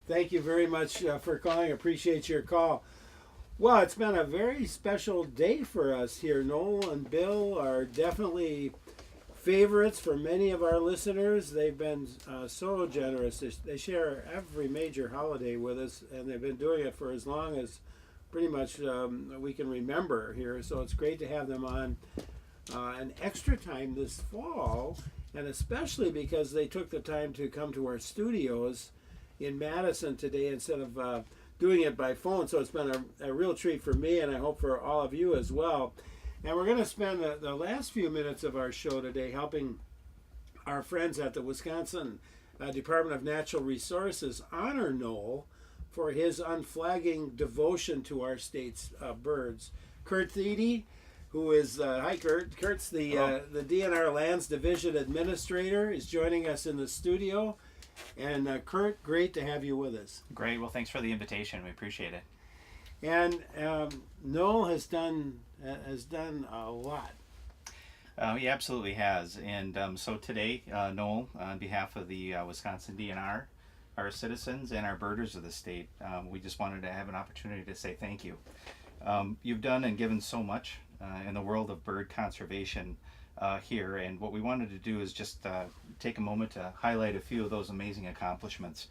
Thank you very much for calling. Appreciate your call. Well, it's been a very special day for us here. Noel and Bill are definitely favorites for many of our listeners. They've been so generous. They share every major holiday with us, and they've been doing it for as long as pretty much we can remember here. So it's great to have them on an extra time this fall, and especially because they took the time to come to our studios in Madison today instead of doing it by phone. So it's been a real treat for me, and I hope for all of you as well. And we're going to spend the last few minutes of our show today helping our friends at the Wisconsin Department of Natural Resources honor Noel for his unflagging devotion to our state's birds. Kurt Thiede, who is, hi Kurt, Kurt's the DNR Land Division Administrator, is joining us in the studio. And Kurt, great to have you with us. Great. Well, thanks for the invitation. We appreciate it. And Noel has done a lot. He absolutely has. And so today, Noel, on behalf of the Wisconsin DNR, our citizens, and our birders of the state, we just wanted to have an opportunity to say thank you. You've done and given so much in the world of bird conservation here, and what we wanted to do is just take a moment to highlight a few of those amazing accomplishments.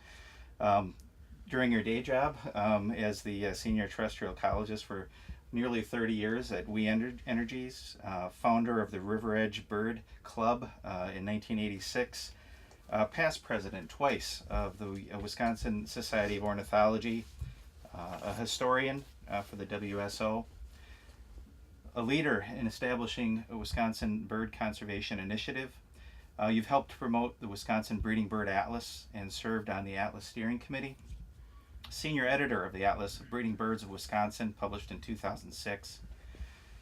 During your day job as the senior terrestrial ecologist for nearly 30 years at We Energies, founder of the River Edge Bird Club in 1986, past president twice of the Wisconsin Society of Ornithology, a historian for the WSO, a leader in establishing a Wisconsin Bird Conservation Initiative. You've helped promote the Wisconsin Breeding Bird Atlas and served on the Atlas Steering Committee. Senior editor of the Atlas of Breeding Birds of Wisconsin, published in 2006.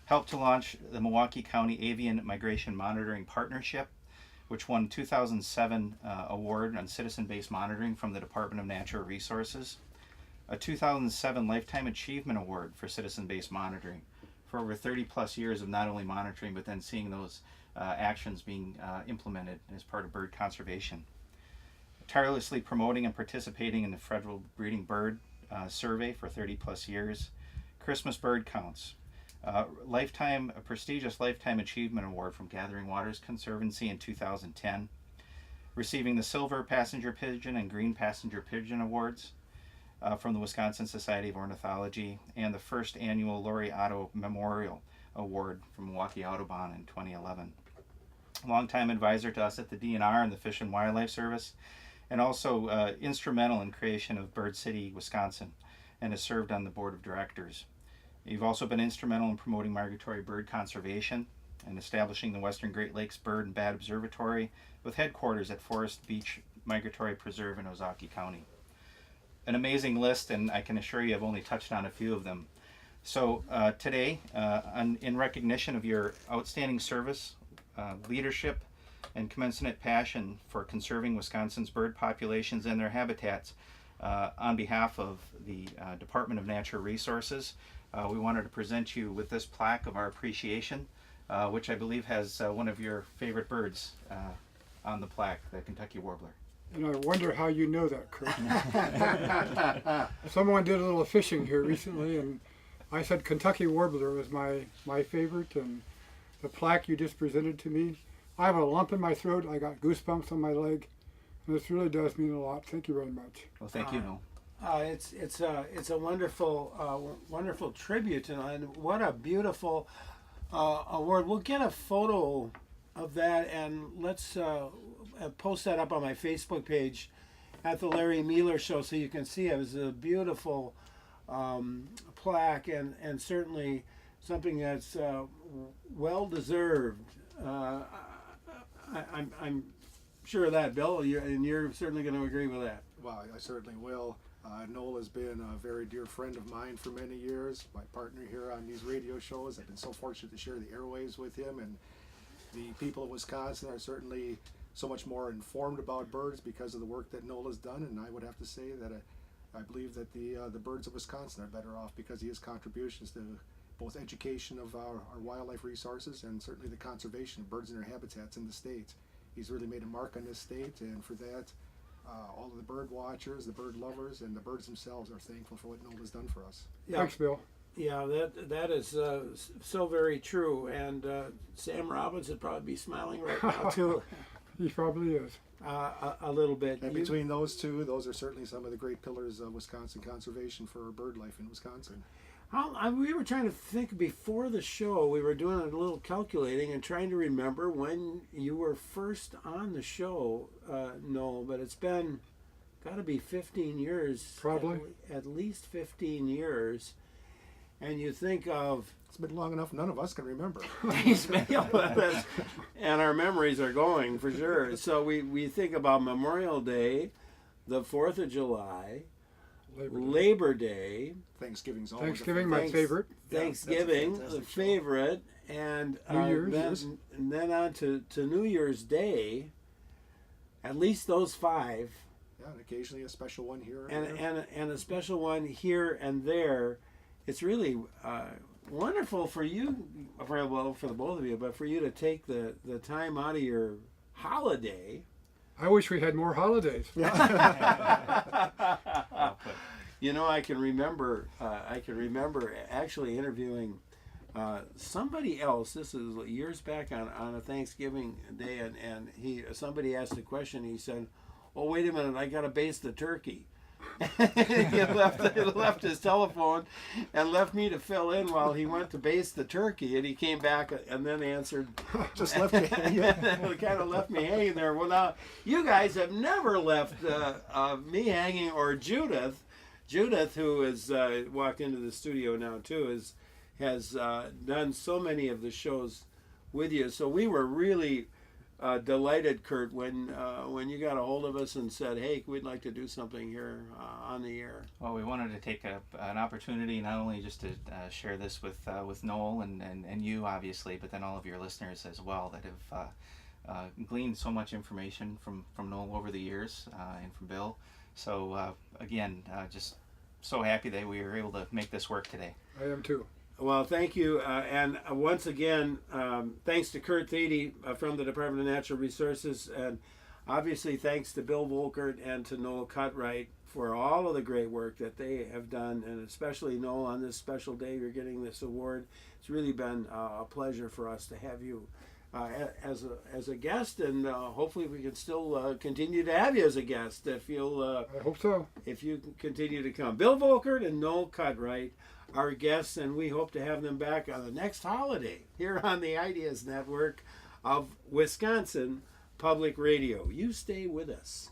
Helped to launch the Milwaukee County Avian Migration Monitoring Partnership, which won 2007 award on citizen-based monitoring from the Department of Natural Resources. A 2007 Lifetime Achievement Award for citizen-based monitoring, for over 30 plus years of not only monitoring but then seeing those actions being implemented as part of bird conservation. Tirelessly promoting and participating in the Federal Breeding Bird Survey for 30 plus years. Christmas bird counts. A prestigious Lifetime Achievement Award from Gathering Waters Conservancy in 2010. Receiving the Silver Passenger Pigeon and Green Passenger Pigeon Awards from the Wisconsin Society of Ornithology, and the first annual Lori Otto Memorial Award from Milwaukee Audubon in 2011. Longtime advisor to us at the DNR and the Fish and Wildlife Service, and also instrumental in creation of Bird City, Wisconsin, and has served on the board of directors. You've also been instrumental in promoting migratory bird conservation and establishing the Western Great Lakes Bird and Bat Observatory with headquarters at Forest Beach Migratory Preserve in Ozaukee County. An amazing list, and I can assure you I've only touched on a few of them. So today, in recognition of your outstanding service, leadership, and commensurate passion for conserving Wisconsin's bird populations and their habitats, on behalf of the Department of Natural Resources, we wanted to present you with this plaque of our appreciation, which I believe has one of your favorite birds on the plaque, the Kentucky Warbler. And I wonder how you know that, Kurt. Someone did a little fishing here recently, and I said Kentucky Warbler was my favorite, and the plaque you just presented to me, I have a lump in my throat, I got goosebumps on my leg, and this really does mean a lot. Thank you very much. Well, thank you, Noel. It's a wonderful tribute, and what a beautiful award. We'll get a photo of that, and let's post that up on my Facebook page at the Larry Meiller Show so you can see it. It was a beautiful plaque, and certainly something that's well deserved. I'm sure of that, Bill, and you're certainly going to agree with that. Well, I certainly will. Noel has been a very dear friend of mine for many years, my partner here on these radio shows. I've been so fortunate to share the airwaves with him, and the people of Wisconsin are certainly so much more informed about birds because of the work that Noel has done, and I would have to say that I believe that the birds of Wisconsin are better off because of his contributions to both education of our wildlife resources and certainly the conservation of birds and their habitats in the state. He's really made a mark on this state, and for that all of the bird watchers, the bird lovers, and the birds themselves are thankful for what Noel has done for us. Yeah. Thanks, Bill. Yeah, that is so very true. And Sam Robbins would probably be smiling right now too, He probably is. a little bit. And You- between those two, those are certainly some of the great pillars of Wisconsin conservation for bird life in Wisconsin. we were trying to think before the show. We were doing a little calculating and trying to remember when you were first on the show, Noel. But it's been got to be 15 years, Probably. at least 15 years. And you think of It's been long enough, none of us can remember. these mailers, and our memories are going for sure. So we think about Memorial Day, the 4th of July, Labor Day, Thanksgiving's always Thanksgiving, a my Thanks- favorite. Thanksgiving, the fantastic show. favorite, and New Year's. then on to New Year's Day. At least those 5, Yeah, and occasionally a special one here. and a special one here and there. It's really wonderful for you, for the both of you, but for you to take the time out of your holiday. I wish we had more holidays. You know, I can remember actually interviewing somebody else. This is years back on a Thanksgiving day, and somebody asked a question. He said, "Oh, wait a minute, I got to baste the turkey." He left his telephone and left me to fill in while he went to baste the turkey, and he came back and then answered. Just left you hanging. It kind of left me hanging there. Well, now you guys have never left me hanging, or Judith, who has walked into the studio now too, has done so many of the shows with you. So we were really delighted, Kurt, when you got a hold of us and said, "Hey, we'd like to do something here on the air." Well, we wanted to take an opportunity not only just to share this with Noel and you, obviously, but then all of your listeners as well that have gleaned so much information from Noel over the years and from Bill. So, again, just so happy that we were able to make this work today. I am too. Well, thank you. And once again, thanks to Kurt Thiede from the Department of Natural Resources. And obviously thanks to Bill Volkert and to Noel Cutright for all of the great work that they have done. And especially, Noel, on this special day you're getting this award. It's really been a pleasure for us to have you as a guest. And hopefully we can still continue to have you as a guest if you'll... I hope so. if you continue to come. Bill Volkert and Noel Cutright, our guests, and we hope to have them back on the next holiday here on the Ideas Network of Wisconsin Public Radio. You stay with us.